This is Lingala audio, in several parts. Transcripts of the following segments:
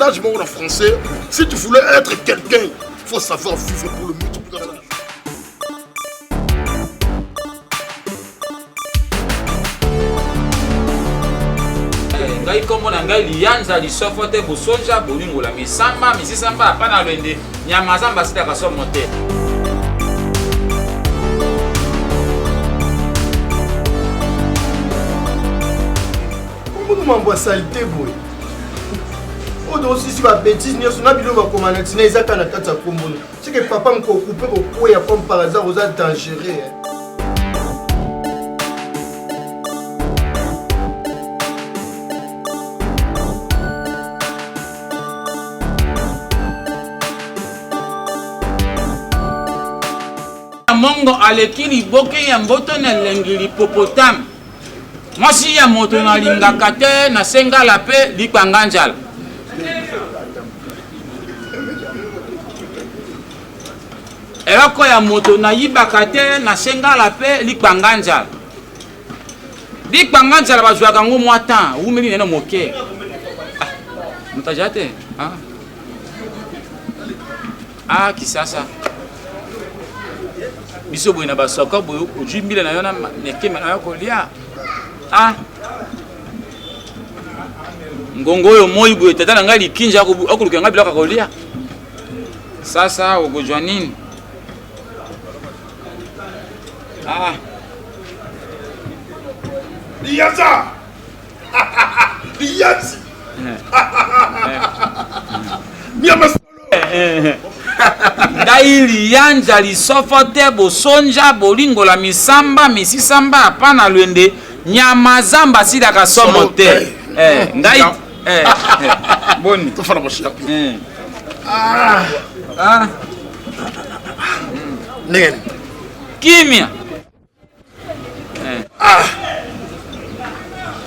adage en français, si tu voulais être quelqu'un, il faut savoir vivre pour le multiplier. Ngai kombo na ngai lianza lisofo te bosonja bolingola misamba misisamba apana lwende nyama zamba sita kasomo te. Comment m'envoie saleté boy? Oh donc si tu vas bêtise ni on a bilo va commander tina ezaka na tata kombo. C'est que papa me couper au poids comme par hasard aux dangereux. Mongo aleki liboke ya mboto na lengi lipopotame. Mwasi ya moto na lingaka te na sengala pe likwanga njala. Eloko ya moto na yibaka te na sengala pe likwanga njala. Likwanga njala bazwaka ngo mwata, umeli neno moke. Mutajate? Ah, kisasa. Biso boye na basoko boye ojimile na yo na nekema na yo kolia. Ngongo yo moi boye tata na ngai likinja akuluka ngai bilaka kolia. Sasa ogojwa nini? Liaza! Liazi! Ngai lianza lisofo te bosonja bolingola misamba misisamba apana lwende nyama zamba sida kasomo te. Ngai boni to fala boshia. Nen kimia.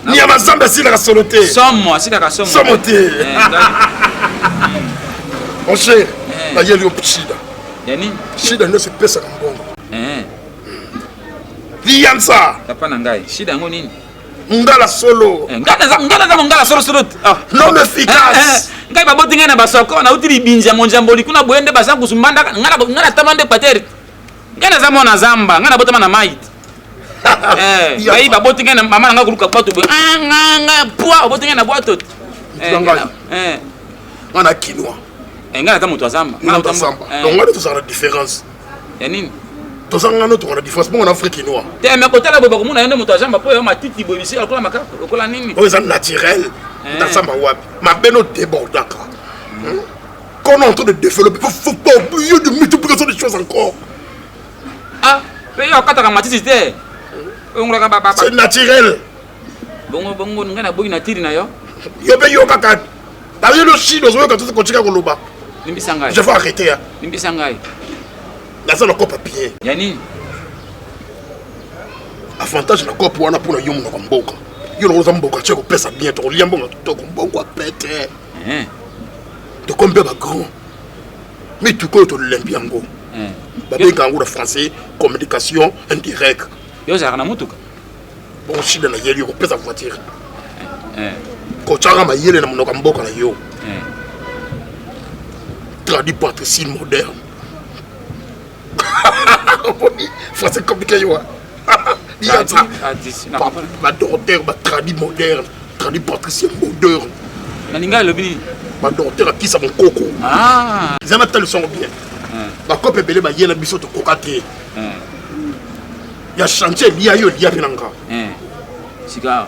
Nyama zamba sida kasomo te. Somo sida kasomo. Somo te. Mon cher, la yeli opchida. Yani? Shida ndio pesa na mbongo. Lianza. Tapana ngai. Shida ngo nini? Ngala solo. Ngala solo. Non efficace. Ngai baboti ngai na basoko na utili binja monjamboli kuna boende basa kusumbanda ngala tamande pateri. Ngana za mona zamba, ngana botama na might. Ngai baboti ngai na mama nga kuluka kwato bo. Poa baboti ngai na boato. Ngana kinwa. Ngana ta moto zamba. Ngana ta zamba. Donc ngana to la différence. Ya nini? To sanga no to la différence pour en Afrique noire. Te me kotala bo bakomuna yende moto zamba po yo matiti bo bisi akola makako akola nini? O ça naturel. Ta zamba wapi? Ma beno débordaka. Qu'on est en train de développer, faut pas oublier de multiplication des choses encore. Mais yo kataka matiti te. C'est naturel. Bongo ngana boyi na tiri na yo. Yo be yo kaka. T'as vu le chino zo quand tu continue koloba. Nimbisangai. Je vais arrêter. Nimbisangai. La ça le cop papier. Yani. Avantage na cop wana pour na yo na mboka. Yo na mboka cheko pesa bien to liambo na to mboka pete. De combien ba grand. Mais tu connais to lembiango. Babé kango le français communication indirecte. Yo za na mutuka. Bon shida na yeli ko pesa voiture. Ko chara ma yele na mnoka mboka na yo. Traduit patricine moderne. Français compliqué yo. Il y a ça. Ma docteur ma traduit moderne, traduit patricine moderne. Na ninga lobi. Ma docteur qui ça mon coco. Ils en attendent le son bien. Ma copie belé ma yele biso to kokate. Ya chantier liya yo liya pinanga. Sika.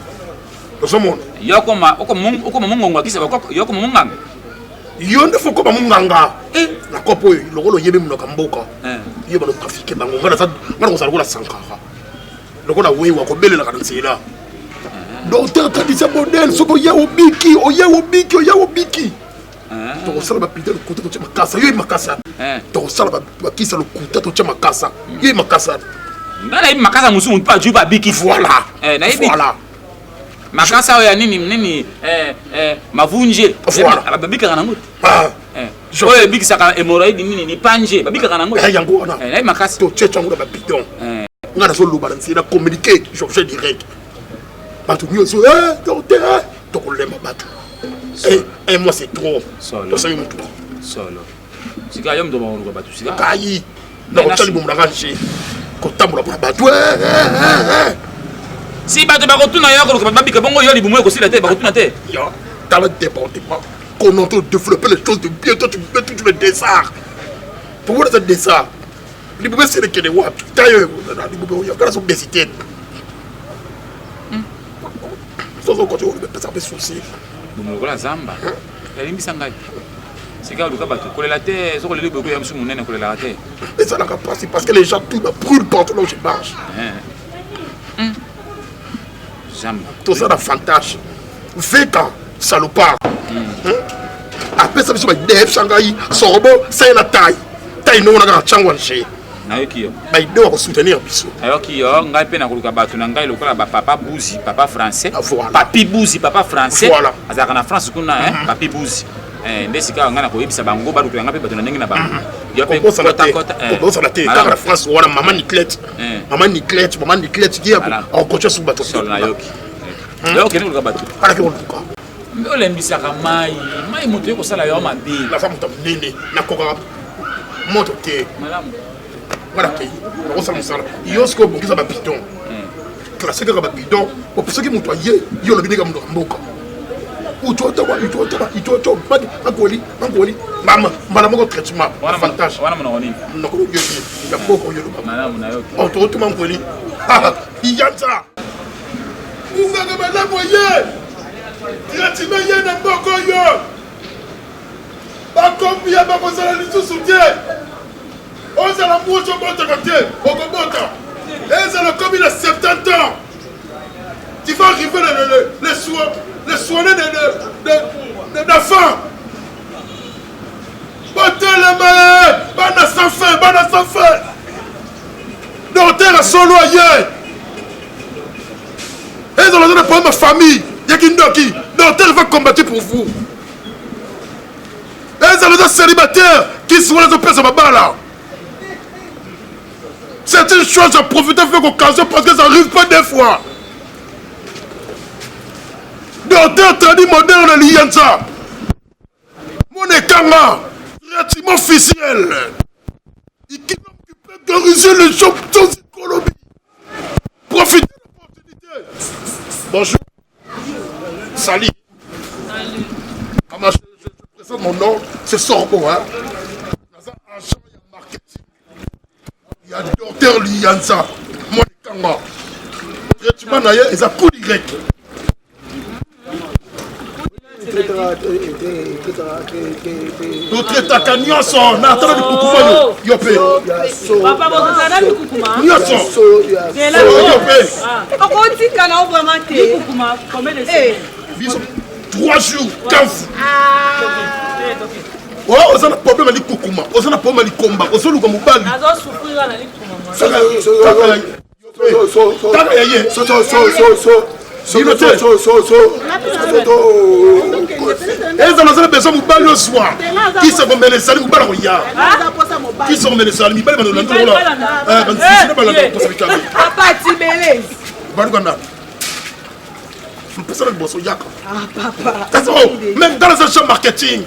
Osomon. Yoko mungongo akisa bakoko yoko munganga. Yo nde foko ba munganga. Na kopo yo lokolo yebe munoka mboka. Yo ba no trafiquer bango ngana sa ngana ko sa lokola sankara. Lokola wewa ko belela kana nsela. Docteur tradition moderne soko ya obiki, oya obiki. To sala ba piter ko to chama kasa yo makasa. To sala ba kisa lo kuta to chama kasa. Yo makasa. Ngana ibi makasa musu mpa juba biki voilà. Na ibi voilà. Makasa ya nini mavunje babika kana ngoto oye biki saka hemorrhoid nini ni panje babika kana ngoto yango wana na makasa to checha ngona babidon ngana so lo balancer na communiquer je direct batu nyo so docteur to ko lemba batu Et moi c'est trop. Solo. Solo. Sika yom to ba batu sika. Kai. Na ko tali bomla ranché. Ko tambola pour batu. Si batu ba ko tuna yo ko ba bika bongo yo li bumo ko sila te ba ko tuna te. Yo, dans le département, qu'on entend développer les choses de bien, toi tu le dessert. Pourquoi ça dessert? Les bébés c'est les Kénéwa, putain, les bébés, regarde son obésité. Ça c'est quand tu veux ça fait souci. Bumo ko la zamba. Elimbi sangai. Sika luka batu ko la te, so ko le bébé yam su munene ko la te. Et ça n'a pas passé parce que les gens tout me brûlent partout là où je marche. Tout ça dans fantasme. Vécan, salopard. Après ça, je vais dire Shanghai, Sorobo, c'est la taille. Taille, nous on a un changouanché. Nayoki. Mais il doit soutenir Bissou. Nayoki, ngai pe na koluka batu na ngai lokola ba papa Bouzi, papa français. Voilà. Papi Bouzi, papa français. Voilà. Azaka na France kuna papi Bouzi. Ndesika ngana ko yebisa bango ba lokola ngape batu na ndenge na bango. Yo pe kota kota. Ko ça la tête. Dans la France, voilà maman Niclette. Maman Niclette qui a encoché sous bateau. Nayoki. Donc, on va battre. Mais on lembisaka mai moto ko sala yo mabe. La femme t'a nene na koka moto te. Madame. Voilà te. On sala musala. Yo sko bongiza ba bidon. Classé ka ba bidon. Pour ceux qui moto ye, yo le binega mboka mboka. Utoto angoli. Mama moko traitement. Avantage. Wana mona ngoni. Nako yo ya boko yo. Madame na yo. Auto mangoli. Iyanza. Ouvrez madame voyez. Traitement y na boko yo. Ba combien ba ko sala litu soutien. On ça la moto bota côté. Okobota. Et ça le comme il a 70 ans. Tu vas arriver les soignants d'enfants. Botez les mains. Bana sans fin. Docteur solo ailleurs. Et dans le pour ma famille. Yakindoki. Docteur va combattre pour vous. Et dans les célibataires qui sont les opérations là. C'est une chose à profiter avec occasion parce que ça n'arrive pas des fois. Docteur tradit moderne l'Iyanza. Mon écanga. Traitement officiel. Il peut corriger les gens sans économie. Profitez de l'opportunité. Bonjour. Salut. Je présente mon nom. C'est Sorbo. Hein. Il y a docteur Lianza, moi les Kanga. Traitement d'ailleurs, ils ont coup direct. Nous traitons qu'à Nyonson, n'attendons du Koukouma, Yopé. Papa, vous avez dit Koukouma? Nyonson. Yopé. Pourquoi on dit qu'on a vraiment été Koukouma? Combien de semaines? 3 jours, 15. Oh, on a un problème avec Koukouma, on a un problème avec Komba, on a un problème avec Komba. On a souffrir avec et dans les besoins de le soir, qui se remet les salis ou pas la qui se remet les salis, pas le même dans les achats marketing,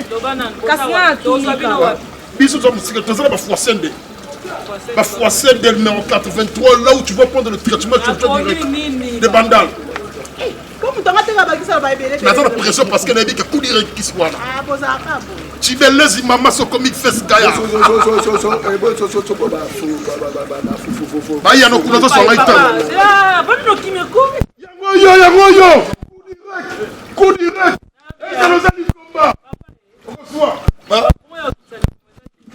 mais en 83, là où tu vas prendre le traitement de bandal. Mais attends la pression parce qu'elle a dit que coup direct qui soit là. Tu veux les mamas sont comme ils font ce gars. Bah il y a nos couleurs sur l'aïta. Yo. Coup direct. Et ça nous a dit combat.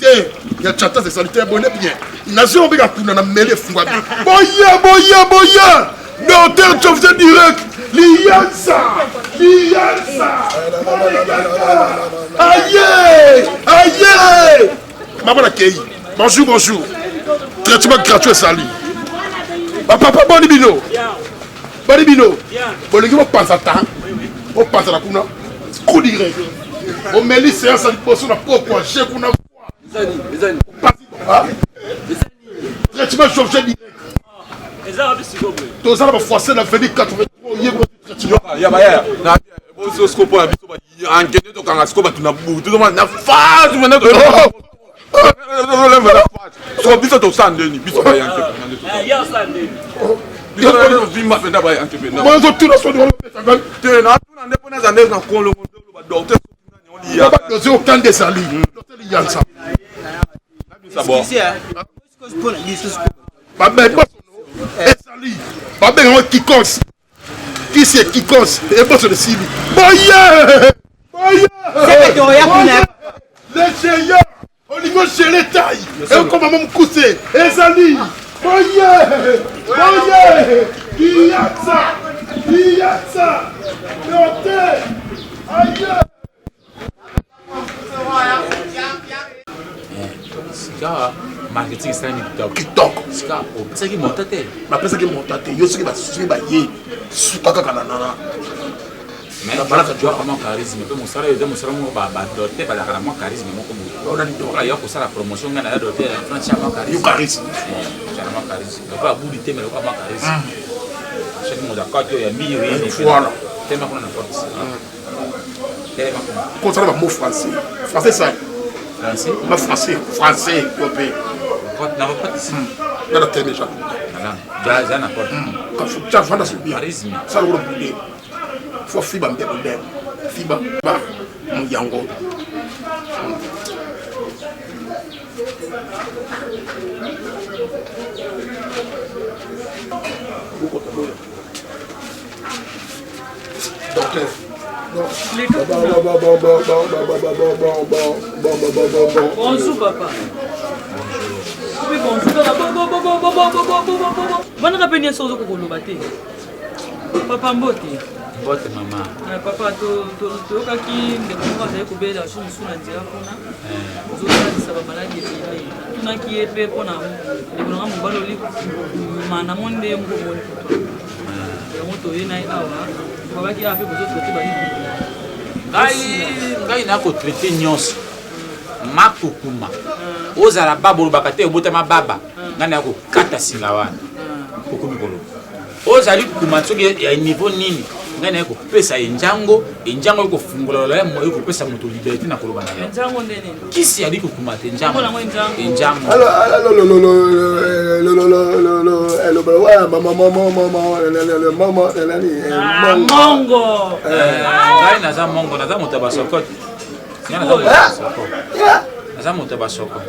Il y a Tchata, c'est sanitaire, bon, bien. Nation, on va a mêlé fouabi. Boya. Docteur, tu faisais direct. Lianza. Aïe. Maman l'accueil. Bonjour. Traitement gratuit, salut. Papa, Bonibino. Bon, les gars, on passe à temps. On passe à la couna. Coup direct. On met les séances à l'imposition de pourquoi j'ai qu'on a. Traitement chauffé direct. Tous ça va forcer la venue 83 traitement. Angene to kanga sikoba tuna butu to na fa tu mena to. So biso to sandeni biso ba yanke. Ya sandeni. Biso to vimba penda ba yanke penda. Moi zo tuna so do te na tuna ndepo na zande na kolo ngondo ba docteur ya ba dozi aucun des ali. Docteur Yansa. Ça bon. Ba ben Esali. Ba ben Kikos. Qui c'est Kikos? Et boss de Sili. Boye! Boye! C'est que rien pour les géants au niveau chez les tailles. Et comment me couser? Esali. Boye! Boye! Qui y a ça? Qui y a ça? Noté! Aïe! Sika marketing sana kitoko. Sika opesa ki montate. Ma pesa ki montate. Yo siki ba susi ba ye. Sukaka kana nana. Mais bala ka joa kama charisme. Pe musala yo de musala mo ba dote ba la kana mo charisme mo ko mo. On a dit Ola yo ko sala promotion ngana ya dote franchement mo charisme. Yo charisme. Mo charisme. Ko ba budi te me ko ma charisme. Chaque mo da ka yo ya mi ri. Voilà. Tema ko na force. Tema ko. Ko sala ba mot français. Français ça. Français? Ma français, français, copé. Na pas ici. Dans la télé déjà. Voilà. Já na porte. Quand faut tu vas dans ce bien. Charisme. Ça le boulé. Faut fiba mbé boulé. Fiba ba yango. Docteur. Bonjour papa. Oui, bonjour. Bonne rappel sur le Kokolobaté. Papa Mbote. Mbote maman. Papa to kaki ndekoma za kubela shuni suna nzira kuna. Zoza saba maladi ile. Tuna kiepe pona ndekona mbalo li mana monde ngomoni kuto. Moto yena awa. Baba ki ape bozo to ba ngai na ko traiter nyonso makukuma ozala babolo bakate obotama baba ngai na ko kata singa wana kokumi kolo ozali kuma soki ya niveau nini ngai na ko pesa enjango ko fungola la mo ko pesa moto liberté na koloba na yo enjango ndene kisi ya liko kuma te enjango enjango mongo ngai naza mongo naza moto basokoti naza moto basoko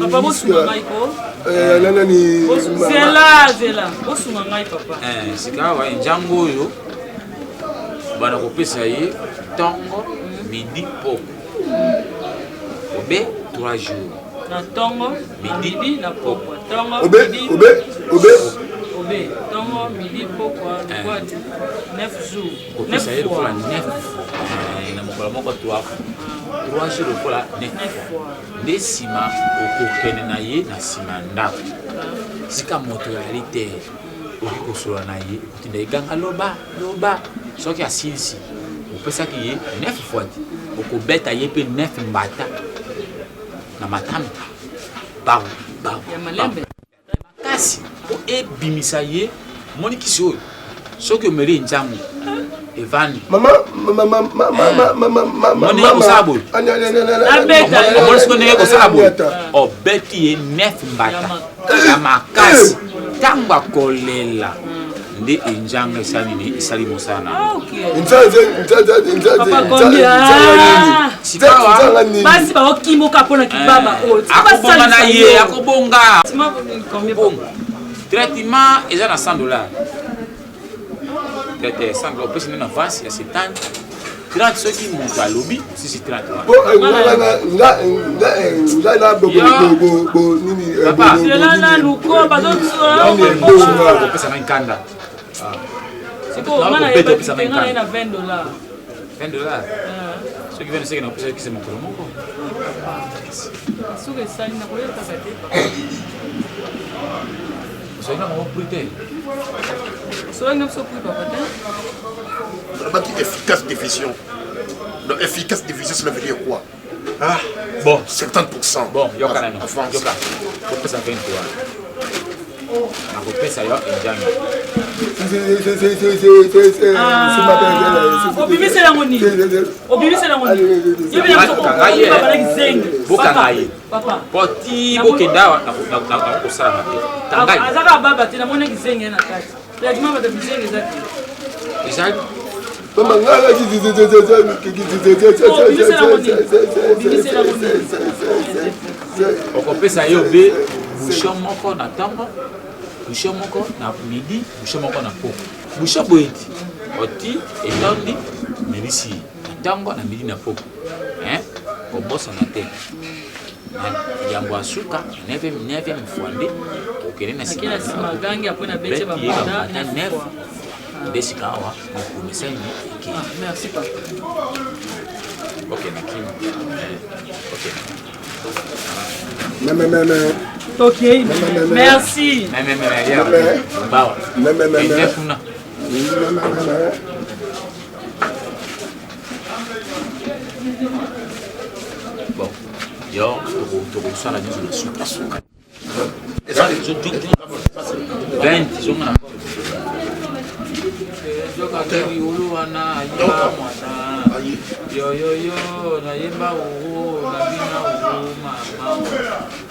papa bosunga ngai ko zela bosunga ngai papa sika wa enjango oyo bana kopesa ye ntongo midi poko obe 3 jours na ntongo midi na poko ntongo obe ntongo midi poko kwa 9 jours kopesa ye lokola 9 na mokolo moko 3 jours lokola 9 nde nsima okokende na ye na nsima ndako sika moto yali te oki kosola na ye otinda eganga loba soki asilisi opesaki ye 9 fois te okobeta ye mpe 9 mbata na matami makasi po ebimisa ye monikisi oyo soki omeli enjango evandi moninga kosala boye omonisiko ndenge kosala boye obeti ye 9 mbata ya makasi ntango akolela nde enjango esali mosala na basi baokimoka mpona kibaba akobonga na ye akobonga traitement eza na $100 traité $100 opesi nde na vasi ya setani 30 soki moto alobi sisi 30 opesa na nkanda opesa na nkanda $20 soki vene seki na opesa kisi mokolo moko osoki na moko prix te On a dit efficace diffusion. Donc efficace diffusion, ça veut dire quoi? Ah, bon, 70%. Bon, yoka na en France. Yoka. Faut que ça fait une fois. Na kopesa yo enjango. obimisi lango nini obimisi lango nini bokangaye poti bokenda na kosala mabe tangai azaka baba te namoni kizenge na kati yajima bata kizenge zaki ezali okopesa yo be bouchon moko na ntango bouchon moko na midi bouchon moko na poko bouchon boyeti oti etondi melisi na ntango na midi na poko obosana te yambo asuka 9 mfwande okende na sima gangi apona beche ba mata na 9 desika awa mokumisani eke merci papa ok na kim ok ok merci bawa nefuna bon yo tokosala nyonso na sukasuka 20 zongana Jokakiri uluwana ayima mwana Yo nayemba uhu nabina uhu mama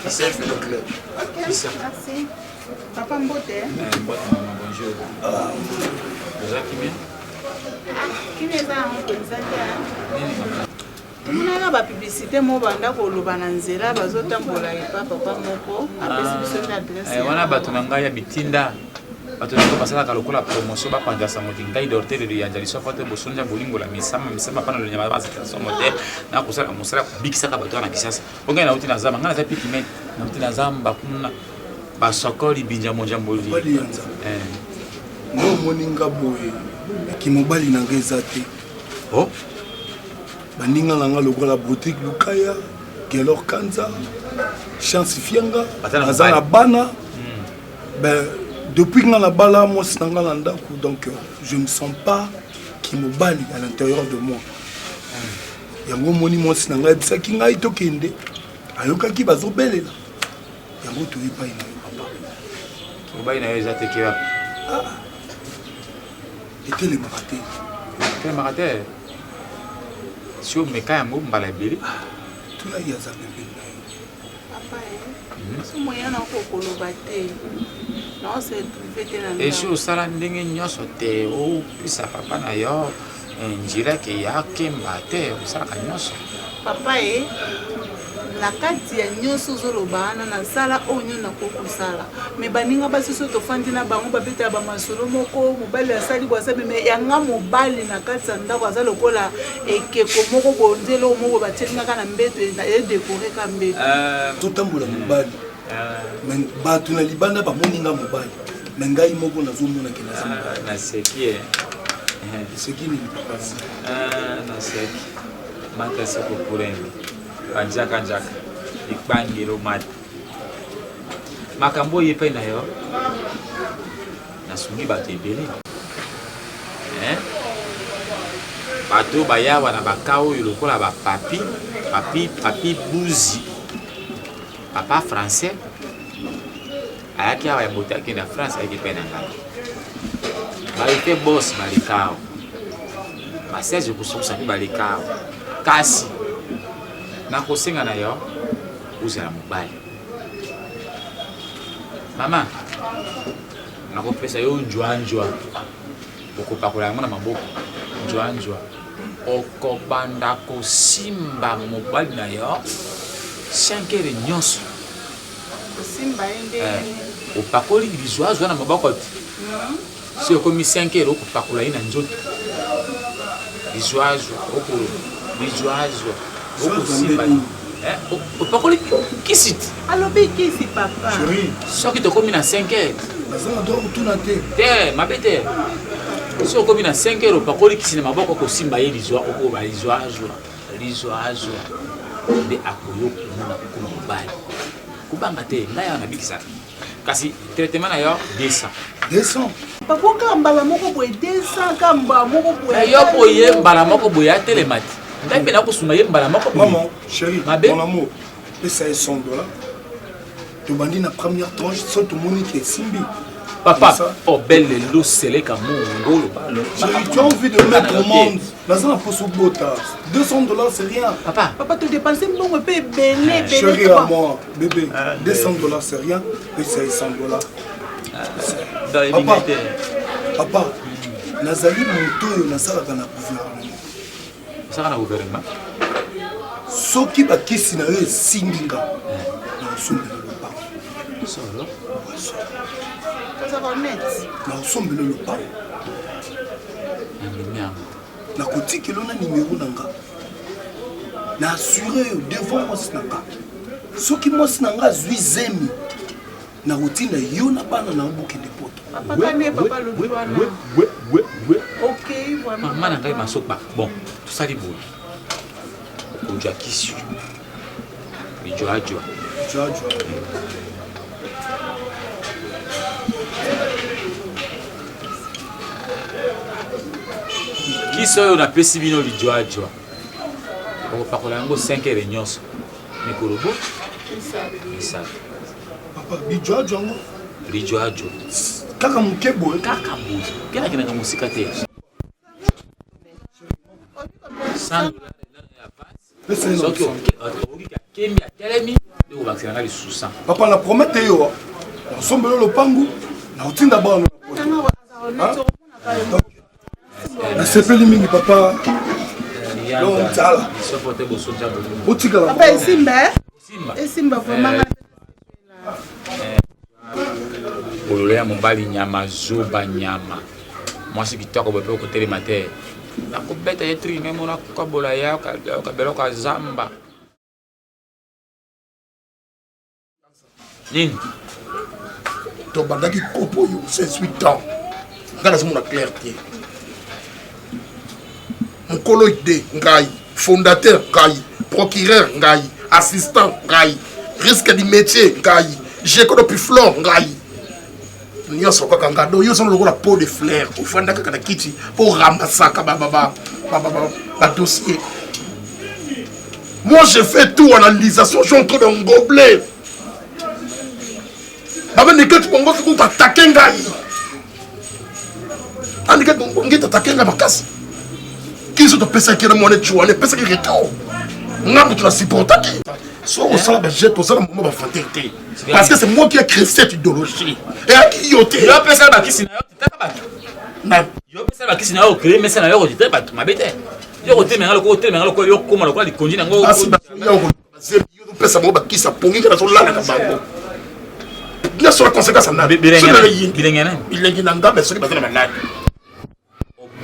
Kisa Kisa Merci Papa Mbote Mbote maman bonjour Vous êtes qui bien? Qui n'est pas en Tanzania Muna ba publicité mo banda ko lobana nzela bazotambola epa papa moko apesi biso na adresse wana bato na ngai ya bitinda bato na basalaka lokola promotion bapanzasa moti ngai dortele de yanjaliso fote bosonja bolingola misama pana lo nyama bazata mote na kusala musala kubikisaka bato na kisasa ongai na uti na zama ngana za pikimet na uti na zamba kuna basokoli binja monjamboli no moninga boye kimobali na ngezate oh baninga nanga lokola boutique lukaya gelor kanza chance fianga azana bana ben depuis nga na bala moi sinanga na ndako donc je me sens pas kimobali à l'intérieur de moi yango moni moi sinanga bisaki ngai tokende ayokaki bazobelela yango toyi pai na papa kimobali na yo eza teke wapi etelemaka te etelemaka te si omeka yango mbala ebele tuna ye aza pembeni na yo papa so moyen na kokoloba te naose trouve te na esi osala ndenge nyonso te opesa papa na yo njira ke yakemba te osalaka nyonso papa na kati ya nyonso ozoloba wana nasala oyo nakokosala me baninga basi so tofandi na bango babetela bamasolo moko mobali asali bwasami me yanga mobali na kati ya ndako aza lokola ekeko moko bonzelo moko batielingaka na mbeto edekore ka mbeto totambola mobali bato na libanda bamoninga mobali me ngai moko nazomonake naseki eseki nini papa naseki makasi kokurenga kanjaka ikbangelo mati makambo oyo epai na yo nasungi bato ebele bato bayawa na baka oyo lokola papi buzi papa français ayaki awa ya bote akende na france ayaki epai na ngai baleke bos balekao basese kosokosa mpe balekao kasi nakosenga na yo uzala mobali mama nakopesa yo njwanjwa okopakola yango na maboko njwanjwa okobanda kosimba mobali na yo 5 heures nyonso kosimba ende opakoli lizwazwa na maboko te si okomi 5 heures okopakola ye na nzoto lizwazwa lizwazwa okosimba opakoli kisi te alobi kisi papa soki tokomi na 5 heures nazala do kotuna te mabe te si okomi na 5 heures opakoli kisi na maboko okosimba ye okoba lizwazwa nde akoyoka omona kokoma mobali kubanga te ngai awa nabikisaka kasi traitement na yo 200 pakoka mbala moko boye 200 ka mbala moko boye yo boye mbala moko boye atelema te ngai mpe nakosuma ye mbala moko boye maman chérie mon amour pesa ye $100 tobandi na première tranche so tomoni ke esimbi Papa, oh belle l'eau c'est comme mon tu as envie de mettre au monde. Dans un poste au bota. $200 c'est rien. Papa, tu dépenses un bon peu belé. Chérie à moi, bébé. $200 c'est rien. Et c'est $100. Papa, Nazali Monto, Nasara dans la gouvernement. Ça va dans le gouvernement. Ce qui va kisser na eux sindinga. Na sombe le pas. Ça va net. Na sombe le pas. Na koti que l'on a numéro nanga. Na assuré devant moi nanga. Ce qui moi nanga zui zemi. Na routine yo na bana na mbuki de poto. Papa le OK, vraiment. Maman n'a pas sopa. Bon, tout ça dit bon. On a qui su. Mais tu as qui sont on a pesé vino li joa. On va parler en 5 réunions. Mikorobo. Ça. Papa, li joa. Kaka mukebo. Quel est la musique à terre? $100 Papa, la promette yo. Na sombe le pangu. Na utinda bana. Na sepeli mingi papa. Non, tala. Otika la. Papa Simba vraiment. Ololea mobali nyama zoba nyama. Moi c'est kitoko bope ko télémater. Na ko beta yetri ngemo na ko bola ya ka belo ka zamba. Nin. To bandaki kopo yo 18 ans. Ngana zimu na clarté. Mkolo ide ngai, fondateur ngai, procureur ngai, assistant ngai, risque du métier ngai, j'ai connu plus fleur ngai. Nous sommes quand gado, nous sommes la peau de fleurs. Au fond de la kiti pour ramasser un dossier. Moi je fais tout analysation, je suis en train d'un gobelet. Baba ne que tu peux pas attaquer ngai. Ani que tu peux attaquer ngai makas. Qui sont de personnes qui ont monnaie tu vois, les personnes qui réclament. N'a tu la supporter. So on sala ba jet, on sala moment ba fatalité. Parce que c'est moi qui ai créé cette idéologie. Et à qui yoté. Yo pesa ba kisi na yo tata ba. Na yo pesa ba kisi na yo créé mais ça na yo tata ba ma bête. Yo kote menga lo kote menga lo ko yo koma lo ko li konji na ngo. Asi ba yo ko pesa mo ba kisa pongi kana so lala ka bango. Bien sur la conséquence na bilengena. Bilengena ngamba so ki bazana malade.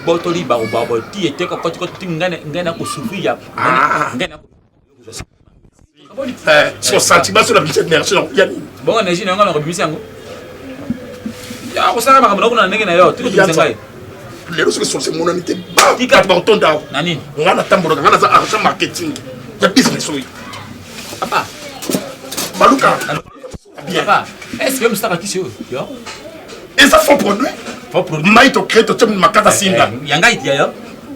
Botoli ba o ti ete ko ngana ko souffrir ngana sur sentiment sur la budget d'énergie non yani bon énergie nga ko bimisi yango ya ko sanga makambo na ndenge na yo tiko tsengai lelo sur ce monanité ba tika ba tonda nani ngana tambola ngana za argent marketing ya business oui papa baluka papa est-ce que mstaka kisio yo et ça faux produit maito créé to tchum makata singa yanga itia yo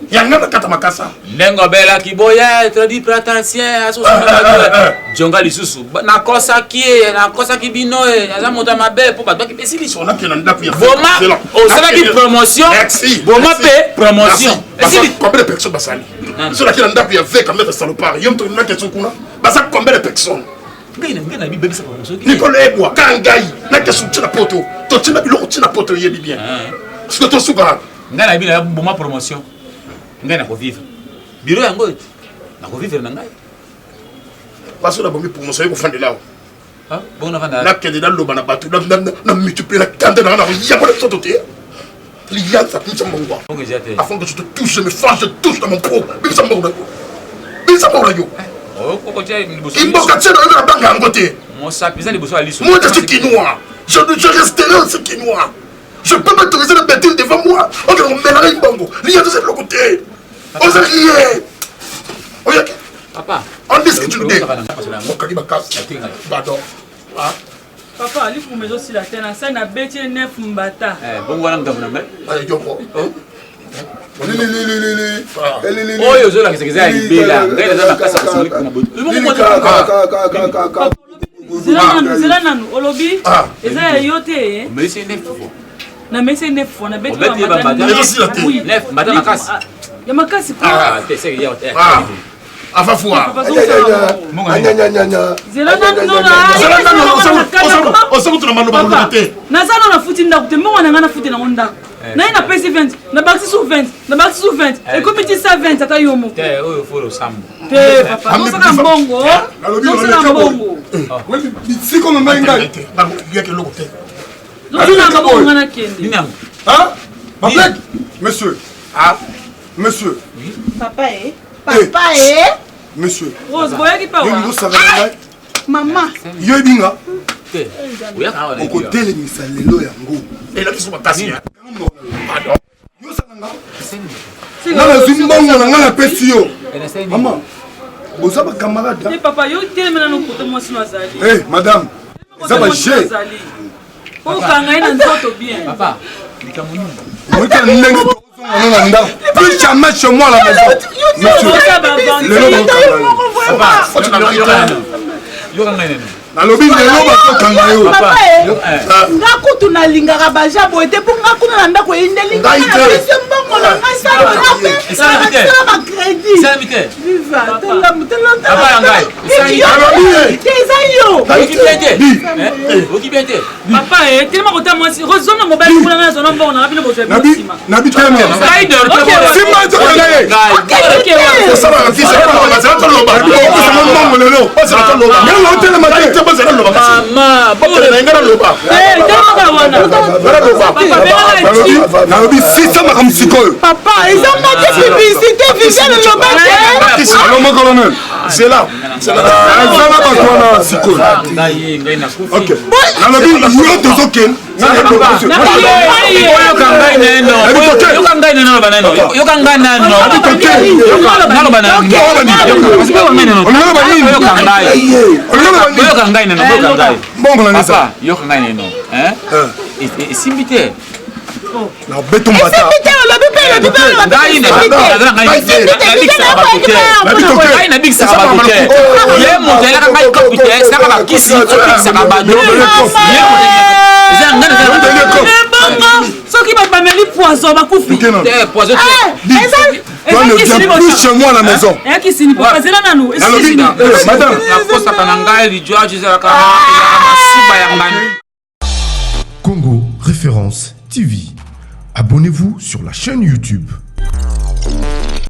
yanga makata makasa nengo bela kiboya tradi praticien asoso jonga lisusu na kosa ki bino aza moto mabe po bato ki pesili sona ki na ndapu ya boma o sala ki promotion boma pe promotion pesili combien de personnes basali sona ki na ndapu ya veka mettre salopard yom to na question kuna basa combien de personnes ngena bi bebisa promotion Nicole Ebwa kangai na question tina poto to tina biloko tina poto yebi bien parce que to suka ngana bi na boma promotion ngana ko vivre biro yango na ko vivre na ngai parce que la bombe promotion ko fande là ah bon na fanda na kende dans loba na batu na multiplier la tante na ya ko de sototé liya ça tout ça mon gars afin que je te touche je me fâche je touche dans mon pro bi ça mon yo oh koko tia liboso imboka tena na banga ngote mon sac bizan liboso ali so moi je suis quinois je resterai en ce quinois je peux m'autoriser de bêtise devant moi on me mêlerait une bango liya de l'autre côté on se riait oya papa on dit ce que tu nous dis mon kaliba casse pardon ah papa ali pour maison si la tena ça na bêtise neuf mbata bon wana mtamuna me allez joko oyo zola kizekeza ya libela ngene za makasa kusuli kuna bodu zela nanu olobi eza ya yo te Mais c'est 9 fois. na mese 9 fois na beti Obeti ba mbata. Nef mbata makasi. Ya makasi ko. Pese ya hotel. Afafua. Zela nanu osokutuna mano bango te. nazala na futi ndako te mbongo na nga na futi nango ndako naye na pesi 20 na bakisi su 20 na bakisi su 20 ekomi ti sa 20 ata yo moko Te oyo folo sambo. te papa tosala mbongo tosala mbongo bisiko na ngai ngai yeke loko te. tosala mabongo nga na kende Nini yango? Babek, monsieur. Monsieur. Papa Monsieur. Rose boyaki pa Yo wa ngo sangana ngai. Mama. Yo ebinga. Te. Oya ka wala. Okotelemisa lelo yango. elakisi makasi Yo sangana. Nana zimbongo na ngai napesi yo. Mama. Boza ba camarade. papa yo telemena no kote mwasi no azali Eh, madame. Ça va chier. okanga ye na nzoto bien Papa, likamoni. Moi quand ndenge tozongana na ndako. Plus jamais chez moi à la maison. Monsieur. Lelo Yoka ngene. nalobi lelo bakokanga yo. Papa nga kutu nalingaka baja boye te mpo nga kuna na ndako eyindelinga napesi mbongo na ngai sala bacrédit Salamite. viva Papa yangai. eza yo Okibiete. papa telema kota mwasi ozona mobali kuna na zona mbongo na bino bozwa Nabi nabi teme. Spider. Simba tokanga ye. osalaka fils bazala toloba Okosanga mbongo lelo. bazala toloba Ngelo otelema te. bazala loba kasi Mama, bokele na ngana loba telema ka wana bazala loba Nalobi 600 makambo sikoyo. papa eza mati publicité viviane lobate Aloma colonel. zela Azana bato wana sikoyo. ngai na kufi. Ok. Nalobi yo tozokende. Yoka ngai neno. Yoka ngai neno banano. Yoka ngai neno. Nalo banano. Parce que on neno. Olingana ba nini? Yoka ngai. Olingana ba nini? Yoka ngai neno. Yoka ngai. Mbongo na nisa. Papa, yoka ngai neno. Hein? Et simbite. Na beto mbata. Ngai ne. Ngai na big saka bakote. Ye motela ngai kapite. Saka bakisi. Saka bado. Ye soki babameli poison bakufi poison plus chez moi à la maison. eyakisini papa zela nanu Madame. nakosaka na ngai lijwaji ezalaka masuba ya ngani. Congo Référence TV. Abonnez-vous sur la chaîne YouTube.